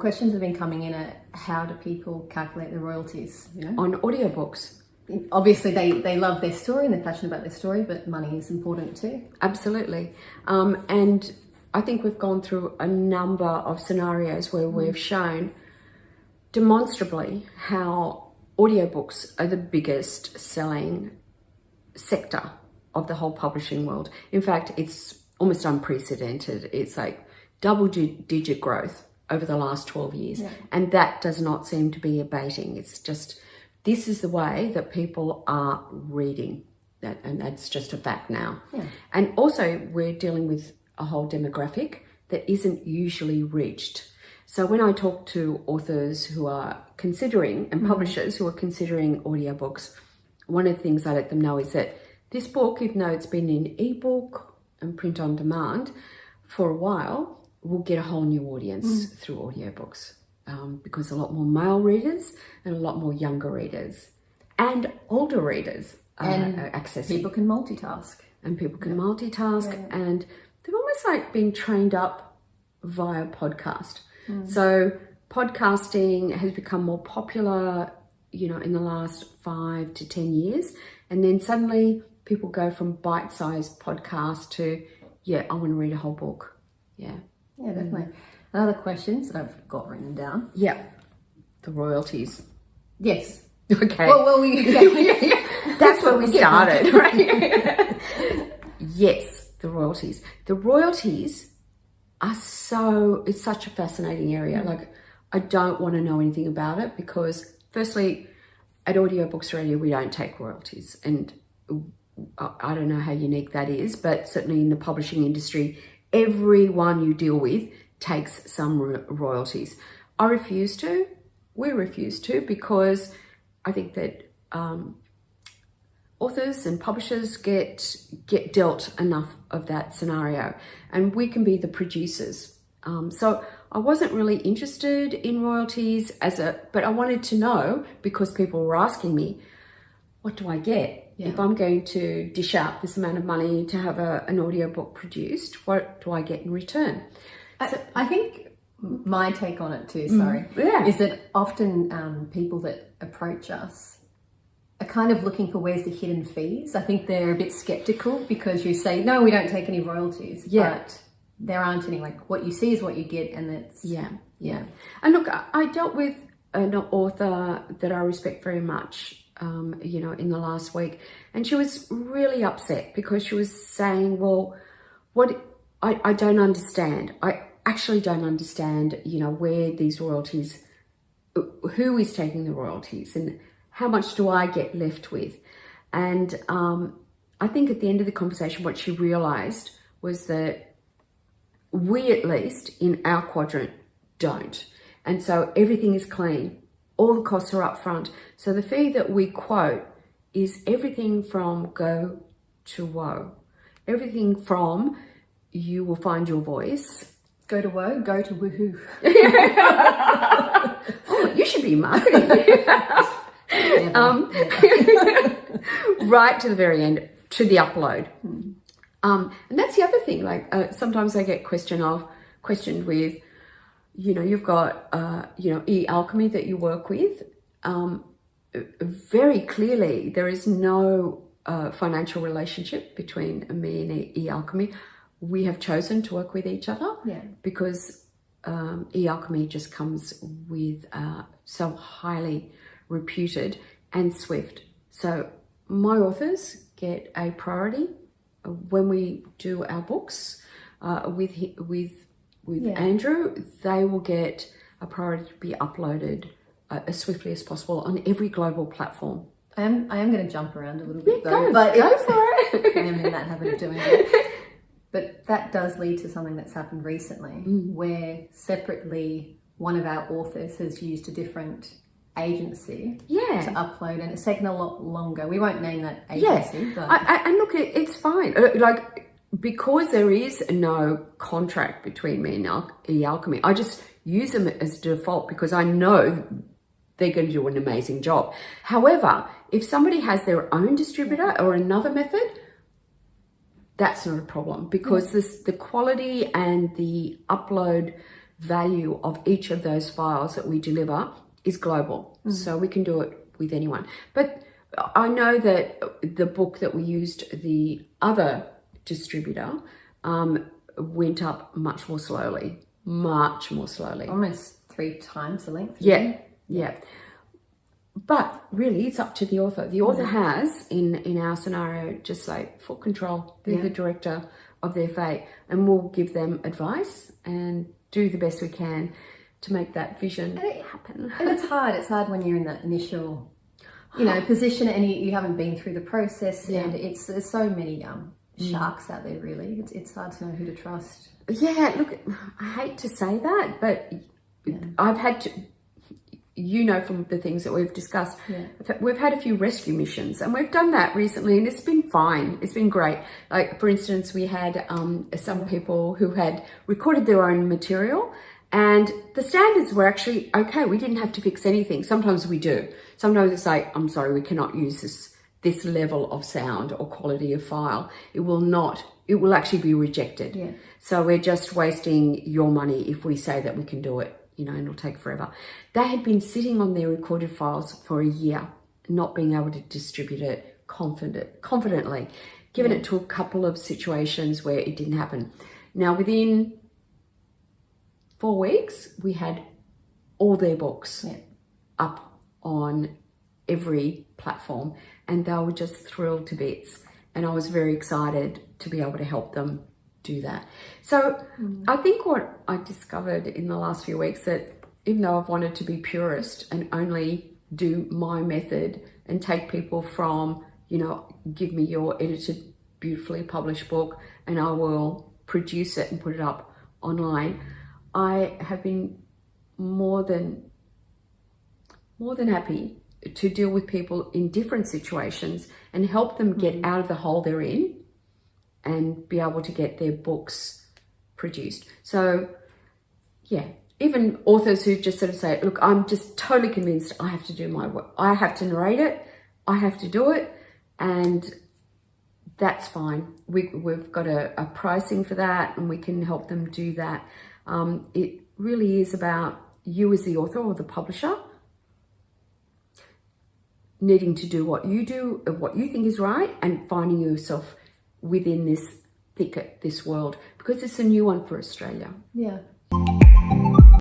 questions have been coming in at how do people calculate the royalties? On audiobooks. Obviously, they love their story and they're passionate about their story, but money is important too. Absolutely. And I think we've gone through a number of scenarios where we've shown demonstrably how audiobooks are the biggest selling sector of the whole publishing world. In fact, it's almost unprecedented. It's like double-digit growth over the last 12 years. Yeah. And that does not seem to be abating. It's just, this is the way that people are reading. And that's just a fact now. Yeah. And also we're dealing with a whole demographic that isn't usually reached. So when I talk to authors who are considering, and publishers who are considering audiobooks, one of the things I let them know is that this book, even though it's been in ebook and print on demand for a while, will get a whole new audience through audiobooks, because a lot more male readers and a lot more younger readers and older readers are accessing. People can multitask. And people can multitask, and they've almost like been trained up via podcast. So podcasting has become more popular, in the last 5 to 10 years. And then suddenly people go from bite-sized podcast to, I want to read a whole book. Yeah. Yeah, definitely. Other questions that I've got written down. Yeah. The royalties. Yes. Okay. Well, That's where we started, right? Yes, the royalties. The royalties are it's such a fascinating area. Like, I don't want to know anything about it because, firstly, at Audiobooks Radio, we don't take royalties. And I don't know how unique that is, but certainly in the publishing industry, everyone you deal with takes some royalties. I refuse to. We refuse to, because I think that authors and publishers get dealt enough of that scenario, and we can be the producers. So I wasn't really interested in royalties but I wanted to know, because people were asking me, what do I get? If I'm going to dish out this amount of money to have an audiobook produced, what do I get in return? I think my take on it too, is that often people that approach us are kind of looking for where's the hidden fees. I think they're a bit skeptical because you say, no, we don't take any royalties, but there aren't any. Like, what you see is what you get, and it's... Yeah. And look, I dealt with an author that I respect very much, in the last week, and she was really upset because she was saying, well, I don't understand. I actually don't understand, where these royalties, who is taking the royalties, and how much do I get left with? And I think at the end of the conversation, what she realized was that we, at least in our quadrant, don't. And so everything is clean. All the costs are up front. So the fee that we quote is everything from go to woe. Everything from you will find your voice. Go to woe, go to woohoo. Oh, you should be marketing. Right to the very end, to the upload. And that's the other thing. Like, sometimes I get questioned with, you've got, e-alchemy that you work with. Very clearly, there is no financial relationship between me and e-alchemy. We have chosen to work with each other because e-alchemy just comes with so highly reputed and swift. So my authors get a priority when we do our books with Andrew. They will get a priority to be uploaded as swiftly as possible on every global platform. I am going to jump around a little bit though. Go for it. I am in that habit of doing it. But that does lead to something that's happened recently, where separately one of our authors has used a different agency to upload, and it's taken a lot longer. We won't name that agency. But... and look, it's fine. Because there is no contract between me and e-alchemy, I just use them as default because I know they're going to do an amazing job. However, if somebody has their own distributor or another method, that's not a problem, because the quality and the upload value of each of those files that we deliver is global. So we can do it with anyone. But I know that the book that we used, the other distributor, went up much more slowly. Almost 3 times the length. Yeah. But really, it's up to the author. The author has, in our scenario, just like full control. They're the director of their fate, and we'll give them advice and do the best we can to make that vision happen. And it's hard. It's hard when you're in that initial, position, and you haven't been through the process. And there's so many sharks out there. Really, it's hard to know who to trust. Yeah, look, I hate to say that, but I've had to. From the things that we've discussed, we've had a few rescue missions, and we've done that recently, and it's been fine. It's been great. Like, for instance, we had some people who had recorded their own material, and the standards were actually okay. We didn't have to fix anything. Sometimes we do. Sometimes it's like, I'm sorry, we cannot use this level of sound or quality of file. It will actually be rejected. Yeah. So we're just wasting your money if we say that we can do it. And it'll take forever. They had been sitting on their recorded files for a year, not being able to distribute it confidently, given it to a couple of situations where it didn't happen. Now, within 4 weeks, we had all their books up on every platform, and they were just thrilled to bits. And I was very excited to be able to help them do that. So I think what I discovered in the last few weeks, that even though I've wanted to be purist and only do my method and take people from, give me your edited, beautifully published book and I will produce it and put it up online, I have been more than happy to deal with people in different situations and help them get out of the hole they're in and be able to get their books produced. So, even authors who just sort of say, look, I'm just totally convinced I have to do my work. I have to narrate it. I have to do it. And that's fine. We've got a pricing for that, and we can help them do that. It really is about you as the author or the publisher needing to do what you do, what you think is right, and finding yourself within this thicket, this world, because it's a new one for Australia. Yeah.